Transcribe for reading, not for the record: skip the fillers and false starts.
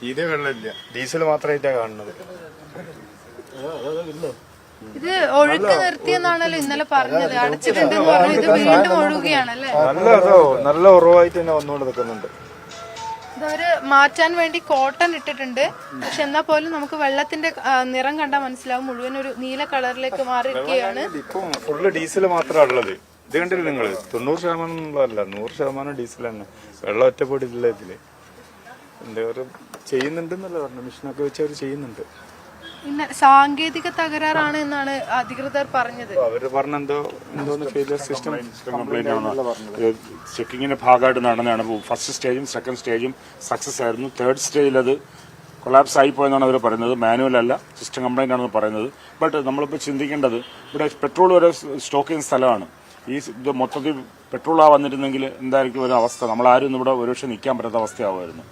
തീരെ വെള്ളമില്ല, ഡീസൽ മാത്രമായിട്ടാണ് കാണുന്നത്. ഇത് ഒഴുക്ക് നിർത്തിയെന്നാണല്ലോ ഇന്നലെ പറഞ്ഞത്. അടച്ചിട്ടുണ്ടെന്ന് പറഞ്ഞു. ഇത് വീണ്ടും ഒഴുകുകയാണല്ലേ? നല്ല ഉറവായിട്ട് തന്നെ വന്നുകൊണ്ട് നിൽക്കുന്നുണ്ട്. ഇതൊരു മാറ്റാൻ വേണ്ടി കോട്ടൺ ഇട്ടിട്ടുണ്ട്. പക്ഷെ എന്നാ പോലും നമുക്ക് വെള്ളത്തിന്റെ നിറം കണ്ടാൽ മനസ്സിലാവും മുഴുവൻ ഒരു നീല കളറിലേക്ക് മാറിയിരിക്കുകയാണ്. ഇപ്പം ഫുള്ള് ഡീസൽ മാത്രമാണ് ഉള്ളത്. ഇത് കണ്ടില്ല നിങ്ങള്, 90% 100% ഡീസൽ തന്നെ. വെള്ളം ഒറ്റപ്പെടില്ല ഇതില്. എന്താ ചെയ്യുന്നുണ്ടെന്നല്ല പറഞ്ഞു, മെഷീനൊക്കെ വെച്ച് അവർ ചെയ്യുന്നുണ്ട്. സാങ്കേതിക തകരാറാണ് എന്നാണ് അധികൃതർ പറഞ്ഞത്. അവര് പറഞ്ഞെന്തോന്ന് ഫെയിലിയർ സിസ്റ്റം കംപ്ലൈന്റ് ആണ്. ചെക്കിങ്ങിന്റെ ഭാഗമായിട്ട് നടന്നതാണ്. ഫസ്റ്റ് സ്റ്റേജും സെക്കൻഡ് സ്റ്റേജും സക്സസ് ആയിരുന്നു. തേർഡ് സ്റ്റേജിൽ അത് കൊളാപ്സ് ആയിപ്പോയെന്നാണ് അവർ പറയുന്നത്. മാനുവൽ അല്ല, സിസ്റ്റം കംപ്ലൈന്റ് ആണെന്ന് പറയുന്നത്. ബട്ട് നമ്മളിപ്പോൾ ചിന്തിക്കേണ്ടത്, ഇവിടെ പെട്രോൾ വരെ സ്റ്റോക്ക് ചെയ്യുന്ന സ്ഥലമാണ്. ഇത് മൊത്തത്തിൽ പെട്രോളാ വന്നിരുന്നെങ്കിൽ എന്തായിരിക്കും ഒരു അവസ്ഥ? നമ്മളാരും ഇവിടെ ഒരുപക്ഷെ നിൽക്കാൻ പറ്റാത്ത അവസ്ഥയാവുമായിരുന്നു.